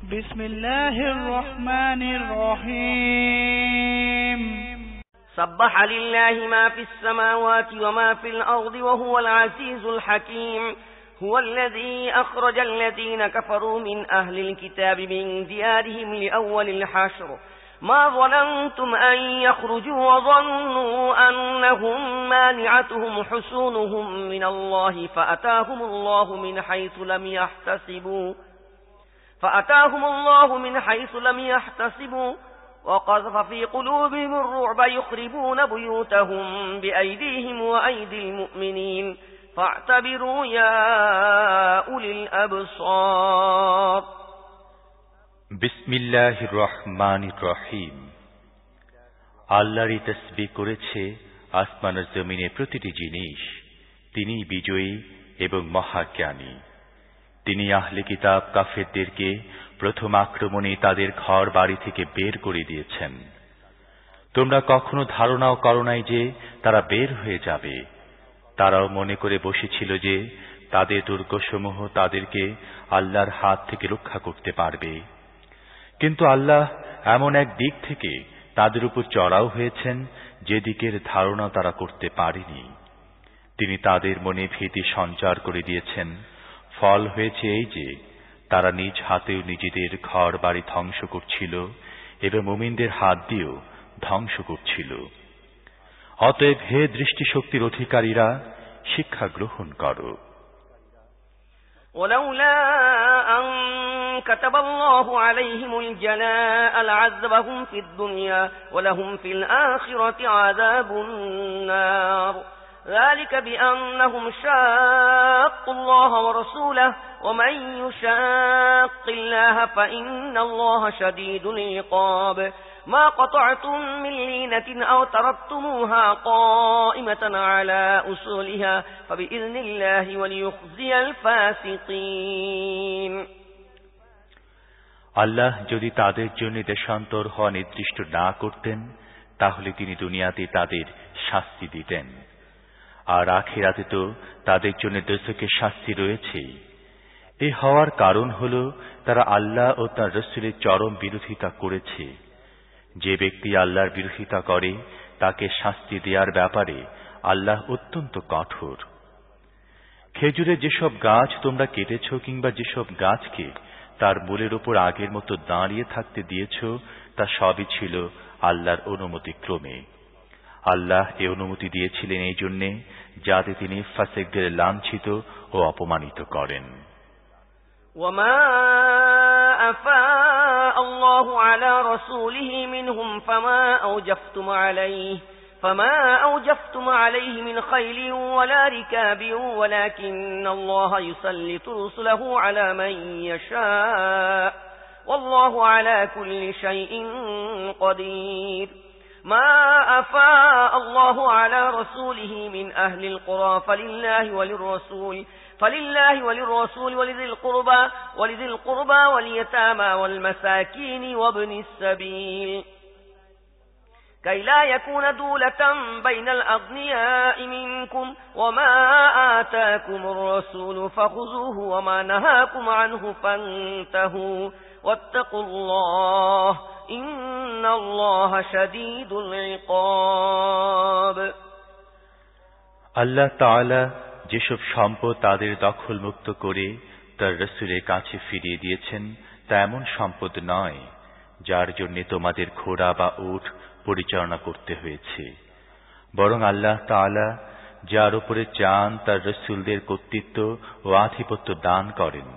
بسم الله الرحمن الرحيم سبح لله ما في السماوات وما في الأرض وهو العزيز الحكيم هو الذي أخرج الذين كفروا من أهل الكتاب من ديارهم لأول الحشر ما ظننتم أن يخرجوا وظنوا أنهم مانعتهم حصونهم من الله فأتاهم الله من حيث لم يحتسبوا وقذف في قلوبهم الرعب يخربون بيوتهم بأيديهم وأيدي المؤمنين فاعتبروا يا أولي الأبصار বিসমিল্লাহির রহমানির রহিম। আল্লাহরই তাসবিহ করেছে আসমান ও জমিনের প্রতিটি জিনিস। তিনি বিজয়ী এবং মহাজ্ঞানী। তিনি আহলে কিতাব কাফেরদেরকে প্রথম আক্রমণে তাদের ঘর বাড়ি থেকে বের করে দিয়েছেন। তোমরা কখনো ধারণাও করো নাই যে তারা বের হয়ে যাবে। তারাও মনে করে বসেছিল যে তাদের দুর্গসমূহ তাদেরকে আল্লাহর হাত থেকে রক্ষা করতে পারবে। কিন্তু আল্লাহ এমন এক দিক থেকে তাদের উপর চড়াও হয়েছেন যে দিকের ধারণা তারা করতে পারেনি। তিনি তাদের মনে ভীতি সঞ্চার করে দিয়েছেন। ফল হয়েছে এই যে তারা নিজ হাতেও নিজেদের ঘর বাড়ি ধ্বংস করছিল এবং মুমিনদের হাত দিয়েও ধ্বংস করছিল। অতএব হে দৃষ্টিশক্তির অধিকারীরা, শিক্ষা গ্রহণ করো। ولولا أن كتب الله عليهم الجلاء لعذبهم في الدنيا ولهم في الآخرة عذاب النار ذلك بأنهم شاقوا الله ورسوله ومن يشاق الله فإن الله شديد العقاب ما قطعتم من لينة أو تركتموها قائمة على أصولها فبإذن الله وليخزي الفاسقين আল্লাহ যদি তাদের জন্য দেশান্তর হওয়া নির্দিষ্ট না করতেন তাহলে তিনি দুনিয়াতে তাদের শাস্তি দিতেন, আর আখিরাতে তো তাদের জন্য দোজখের শাস্তি রয়েছেই। এই হওয়ার কারণ হল তারা আল্লাহ ও তার রাসূলের চরম বিরোধিতা করেছে। যে ব্যক্তি আল্লাহর বিরোধিতা করে তাকে শাস্তি দেওয়ার ব্যাপারে আল্লাহ অত্যন্ত কঠোর। খেজুরের যেসব গাছ তোমরা কেটেছ কিংবা যেসব গাছকে তার মূলের উপর আগের মতো দাঁড়িয়ে থাকতে দিয়েছ তা সবই ছিল আল্লাহর অনুমতি ক্রমে। আল্লাহ এই অনুমতি দিয়েছিলেন এই জন্যে যাতে তিনি ফাসিকদের লাঞ্ছিত ও অপমানিত করেন। وما أفاء الله على رسوله منهم فما أوجفتم عليه من خيل ولا ركاب ولكن الله يسلط رسله على من يشاء والله على كل شيء قدير ما أفاء الله على رسوله من أهل القرى فلله وللرسول ولذي القربى واليتامى والمساكين وابن السبيل كي لا يكون دولة بين الأغنياء منكم وما آتاكم الرسول فخذوه وما نهاكم عنه فانتهوا واتقوا الله إن الله شديد العقاب আল্লাহ তাআলা যেসব সম্পদ তাদের দখল মুক্ত করে তার রাসূলের কাছে ফিরিয়ে দিয়েছেন তা এমন সম্পদ নয় যার জন্য তোমাদের ঘোড়া বা উট পরিচালনা করতে হয়েছে, বরং আল্লাহ তাআলা যার উপরে চান তার রাসূলদের কর্তৃত্ব ও আধিপত্য দান করেন।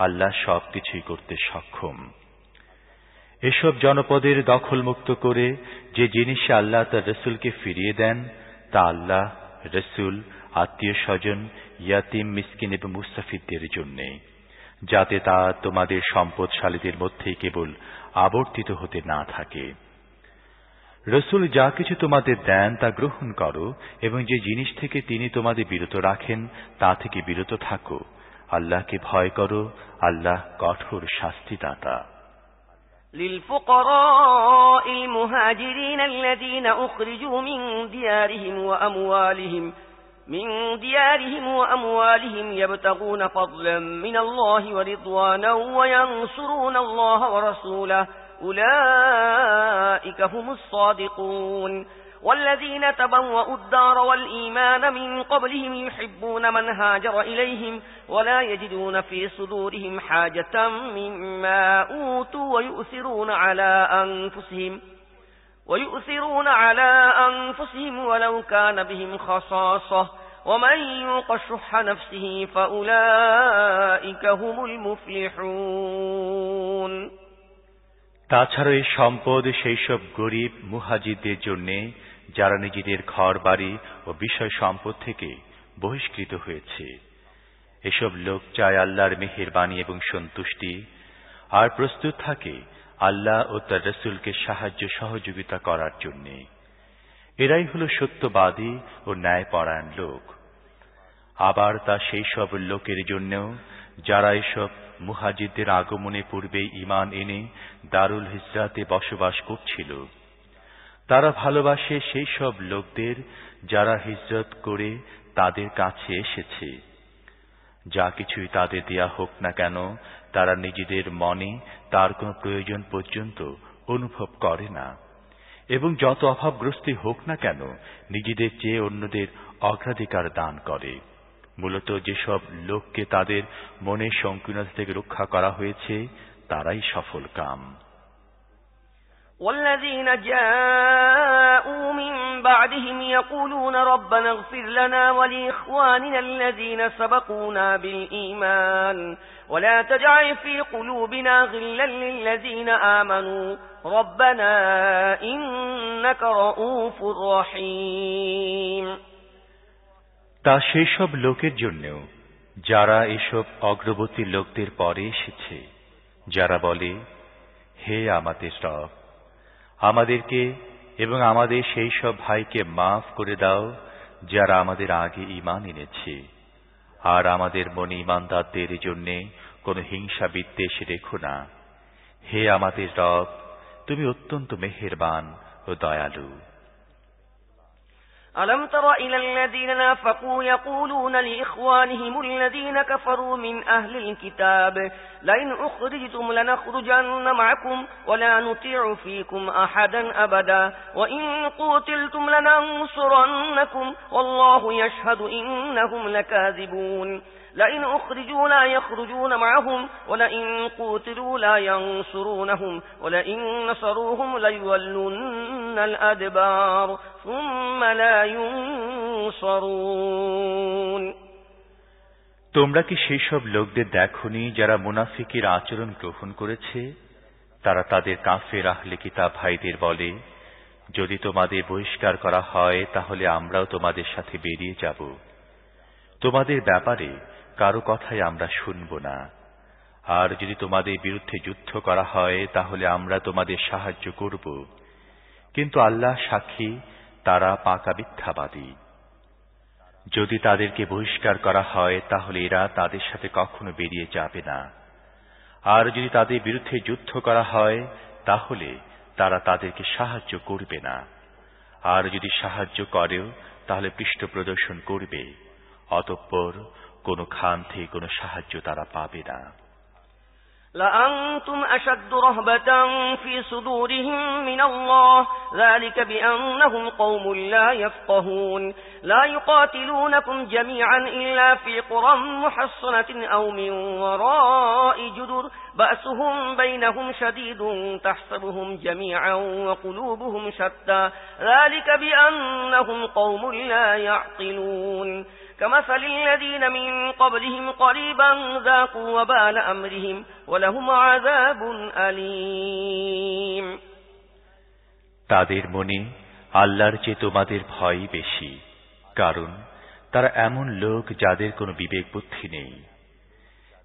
আল্লাহ সবকিছুই করতে সক্ষম। এসব জনপদের দখল মুক্ত করে যে জিনিসে আল্লাহ তার রাসূলকে ফিরিয়ে দেন তা আল্লাহ, রাসূল, আত্মীয় স্বজন, ইয়াতিম, মিসকিন এবং মুস্তাফিদদের জন্য, যাতে তা তোমাদের সম্পদশালীদের মধ্যেই কেবল আবর্তিত হতে না থাকে। রাসূল যা কিছু তোমাদের দেন তা গ্রহণ করো এবং যে জিনিস থেকে তিনি তোমাদের বিরত রাখেন তা থেকে বিরত থাকো। আল্লাহকে ভয় করো, আল্লাহ কঠোর শাস্তিদাতা। للفقراء المهاجرين الذين أخرجوا من ديارهم وأموالهم من ديارهم وأموالهم يبتغون فضلا من الله ورضوانا وينصرون الله ورسوله أولئك هم الصادقون والذين تبوأوا الدار والإيمان من قبلهم يحبون من هاجر إليهم ولا يجدون في صدورهم حاجة مما أوتوا ويؤثرون على أنفسهم ولو كان بهم خصاصة ومن يوق شح نفسه فأولئك هم المفلحون তাছাড়া এই সম্পদ সেই সব গরিব মুহাজিরদের জন্য যারা নিজেদের ঘর বাড়ি ও বিষয় সম্পদ থেকে বহিষ্কৃত হয়েছে। এসব লোক চায় আল্লাহর মেহেরবানি এবং সন্তুষ্টি, আর প্রস্তুত থাকে আল্লাহ ও তার রাসূলকে সাহায্য সহযোগিতা করার জন্য। এরাই হলো সত্যবাদী ও ন্যায়পরায়ণ লোক। আবার তা সেই সব লোকের জন্যও যারা এসব মুহাজিরদের আগমনে পূর্বে ঈমান এনে দারুল হিজরাতে বসবাস করছিল। তারা ভালোবাসে সেই সব লোকদের যারা হিজরত করে তাদের কাছে এসেছে। যা কিছুই তাদের দেয়া হোক না কেন, তারা নিজেদের মনে তার কোনো প্রয়োজন পর্যন্ত অনুভব করে না, এবং যত অভাবগ্রস্ত হোক না কেন নিজেদের চেয়ে অন্যদের অগ্রাধিকার দান করে। মূলত যেসব লোককে তাদের মনের সংকীর্ণতা থেকে রক্ষা করা হয়েছে তারাই সফল কাম। والذين جاءوا من بعدهم يقولون ربنا اغفر لنا ولإخواننا الذين سبقونا بالإيمان ولا تجعل في قلوبنا غلا للذين آمنوا ربنا إنك رؤوف رحيم। তা সেই সব লোকের জন্যও যারা এসব অগ্রবর্তী লোকদের পরে এসেছে, যারা বলে, হে আমাদের রব, আমাদেরকে এবং আমাদের সেই সব ভাইকে মাফ করে দাও যারা আমাদের আগে ঈমান এনেছে, আর আমাদের মনে ঈমানদারদের জন্য কোনো হিংসা বিদ্বেষ রেখো না। হে আমাদের রব, তুমি অত্যন্ত মেহেরবান ও দয়ালু। ألم تر إلى الذين نافقوا يقولون لإخوانهم الذين كفروا من أهل الكتاب لئن أخرجتم لنخرجن معكم ولا نطيع فيكم أحدا أبدا وإن قتلتم لننصرنكم والله يشهد إنهم لكاذبون لئن أخرجوا لا يخرجون معهم ولئن قتلوا لا ينصرونهم ولئن نصروهم ليولن الأدبار ثم لا ينصرون। তোমরা কি সেই সব লোকদের দেখোনি যারা মুনাফিকের আচরণ গ্রহণ করেছে? তারা তাদের কাফের আহলে কিতাব ভাইদের বলে, যদি তোমাদের বহিষ্কার করা হয় তাহলে আমরাও তোমাদের সাথে বেরিয়ে যাব। তোমাদের ব্যাপারে কারো কথাই আমরা শুনব না। আর যদি তোমাদের বিরুদ্ধে যুদ্ধ করা হয় তাহলে আমরা তোমাদের সাহায্য করব। কিন্তু আল্লাহ সাক্ষী, তারা পাকা মিথ্যাবাদী। যদি তাদেরকে বহিষ্কার করা হয় তাহলে এরা তাদের সাথে কখনো বেরিয়ে যাবে না। আর যদি তাদের বিরুদ্ধে যুদ্ধ করা হয় তাহলে তারা তাদেরকে সাহায্য করবে না। আর যদি সাহায্য করেও তাহলে পৃষ্ঠ প্রদর্শন করবে, অতঃপর কোনো খান থেকে কোনো সাহায্য তারা পাবে না। لأنتم أشد رهبة في صدورهم من الله ذلك بأنهم قوم لا يفقهون لا يقاتلونكم جميعا إلا في قرى محصنة أو من وراء جدر بأسهم بينهم شديد تحسبهم جميعا وقلوبهم شتى ذلك بأنهم قوم لا يعقلون كمثل الذين من قبلهم قريبا ذاقوا وبال أمرهم ولهم عذاب أليم। তাদের মনে আল্লাহর চেয়ে তোমাদের ভয় বেশি, কারণ তারা এমন লোক যাদের কোনো বিবেক বুদ্ধি নেই।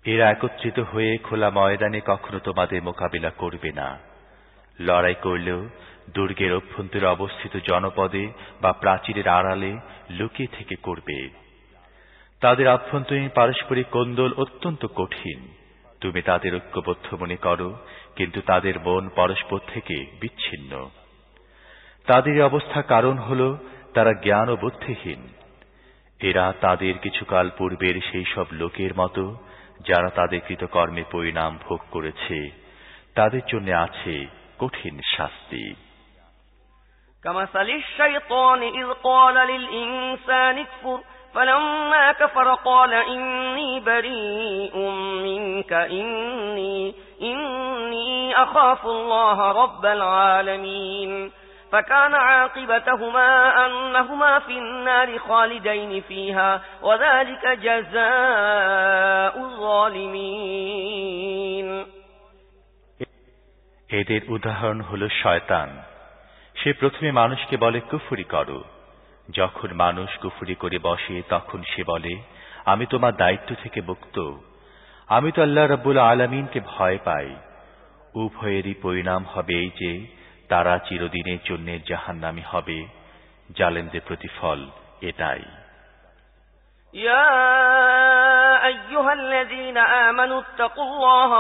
এরা একত্রিত হয়ে খোলা ময়দানে কখনো তোমাদের মোকাবিলা করবে না। লড়াই করলেও দুর্গের অভ্যন্তরে অবস্থিত জনপদে বা প্রাচীরের আড়ালে লুকিয়ে থেকে করবে। তাদের আভ্যন্তরীণ পারস্পরিক কোন্দল অত্যন্ত কঠিন। তুমি তাদের ঐক্যবদ্ধ মনে করো, কিন্তু তাদের মন পরস্পর থেকে বিচ্ছিন্ন। তাদের অবস্থা কারণ হল তারা জ্ঞান ও বুদ্ধিহীন। এরা তাদের কিছুকাল পূর্বের সেই সব লোকের মতো যারা তাদের কৃতকর্মের পরিণাম ভোগ করেছে, তাদের জন্য আছে কঠিন শাস্তি। كمثل الشيطان إذ قال للإنسان اكفر فلما كفر قال إني بريء منك إني أخاف الله رب العالمين فكان عاقبتهما أنهما في النار خالدين فيها وذلك جزاء الظالمين। এদের উদাহরণ হলো শয়তান। সে প্রথমে মানুষকে বলে কুফরি করো। যখন মানুষ কুফরি করে বসে তখন সে বলে আমি তোমার দায়িত্ব থেকে মুক্ত, আমি তো আল্লাহ রাব্বুল আলামিনকে ভয় পাই। উভয়েরই পরিণাম হবে এই যে তারা চিরদিনের জন্য জাহান্নামী হবে। জালেমদের প্রতিফল এটাই। ইয়া আইয়ুহাল্লাযীনা আমানু তাকুল্লাহা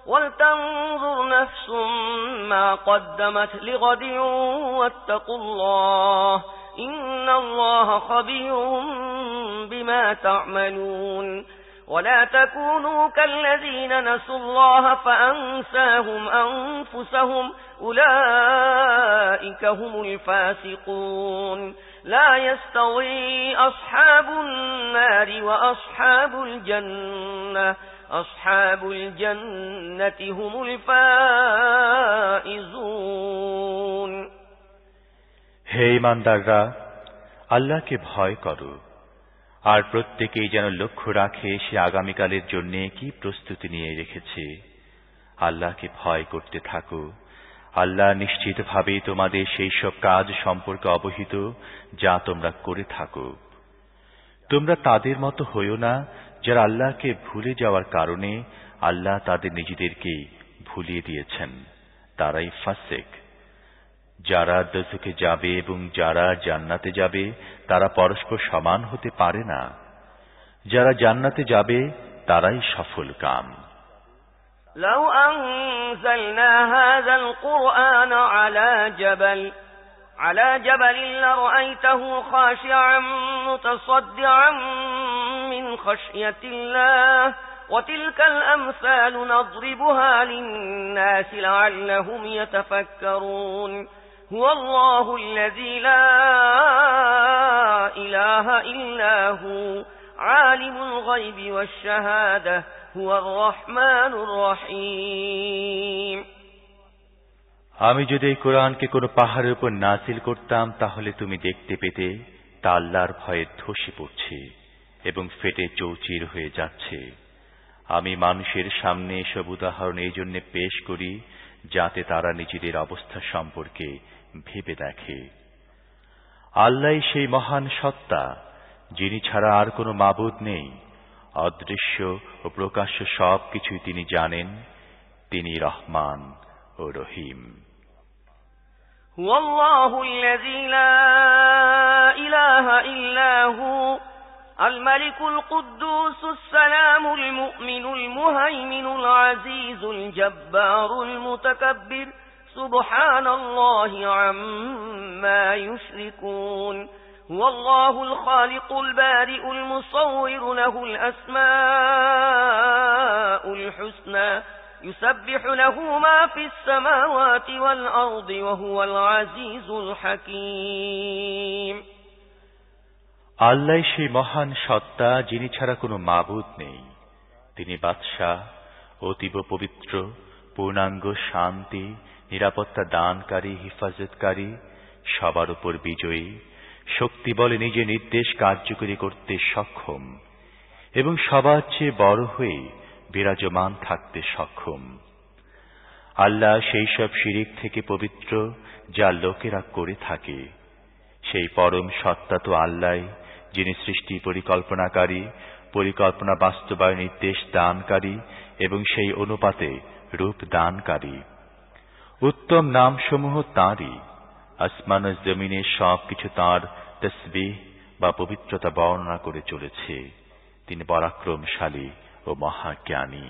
ولتنظر نفس ما قدمت لغد واتقوا الله إن الله خبير بما تعملون ولا تكونوا كالذين نسوا الله فأنساهم أنفسهم أولئك هم الفاسقون لا يستوي أصحاب النار وأصحاب الجنة أصحاب الجنة هم الفائزون। হে ঈমানদাররা, আল্লাহকে ভয় করো আর প্রত্যেকেই যেন লক্ষ্য রাখে সে আগামীকালের জন্য কি প্রস্তুতি নিয়ে রেখেছে। আল্লাহকে ভয় করতে থাকো। আল্লাহ নিশ্চিতভাবে তোমাদের সেই সব কাজ সম্পর্কে অবহিত যা তোমরা করে থাকো। তোমরা তাদের মতো হইও না যারা আল্লাহকে ভুলে যাওয়ার কারণে আল্লাহ তাদের নিজেদেরকে ভুলিয়ে দিয়েছেন। তারাই ফাসিক। যারা দোজখে যাবে এবং যারা জান্নাতে যাবে তারা পরস্পর সমান হতে পারে না। যারা জান্নাতে যাবে তারাই সফল কাম। لو أنزلنا هذا القرآن على جبل لرأيته خاشعا متصدعا من خشية الله وتلك الأمثال نضربها للناس لعلهم يتفكرون هو الله الذي لا إله إلا هو عالم الغيب والشهادة هو الرحمن الرحيم। আমি যদি এই কোরআনকে কোনো পাহাড়ের উপর নাযিল করতাম তাহলে তুমি দেখতে পেতে তা আল্লাহর ভয়ে ধসে পড়ছে এবং ফেটে চৌচির হয়ে যাচ্ছে। আমি মানুষের সামনে এসব উদাহরণ এই জন্য পেশ করি যাতে তারা নিজেদের অবস্থা সম্পর্কে ভেবে দেখে। আল্লাহই সেই মহান সত্তা যিনি ছাড়া আর কোনো মাবুদ নেই। অদৃশ্য ও প্রকাশ্য সব কিছুই তিনি জানেন। তিনি রহমান ও রহিম। هو الله الذي لا إله إلا هو الملك القدوس السلام المؤمن المهيمن العزيز الجبار المتكبر سبحان الله عما يشركون هو الله الخالق البارئ المصور له الأسماء الحسنى يسبح له ما في السماوات والأرض وهو العزيز الحكيم। আল্লাহ সেই মহান সত্তা যিনি ছাড়া কোনো মাবুদ নেই। তিনি বাদশাহ, অতীব পবিত্র, পূর্ণাঙ্গ শান্তি, নিরাপত্তা দানকারী, হিফাজতকারী, সবার উপর বিজয়ী, শক্তি বলে নিজে নির্দেশ কার্যকরী করতে সক্ষম এবং সবার চেয়ে বড় হয়ে বিরাজমান থাকতে সক্ষম। আল্লাহ সেই সব শিরিক থেকে পবিত্র যা লোকেরা করে থাকে। সেই পরম সত্তা তো আল্লাহ যিনি সৃষ্টি পরিকল্পনাকারী, পরিকল্পনা বাস্তবায়ন নির্দেশ দানকারী এবং সেই অনুপাতে রূপ দানকারী। উত্তম নামসমূহ তাঁরই। আসমান ও জমিনে সবকিছু তাঁর তাসবিহ বা পবিত্রতা বর্ণনা করে চলেছে। তিনি পরাক্রমশালী ও মহাজ্ঞানী।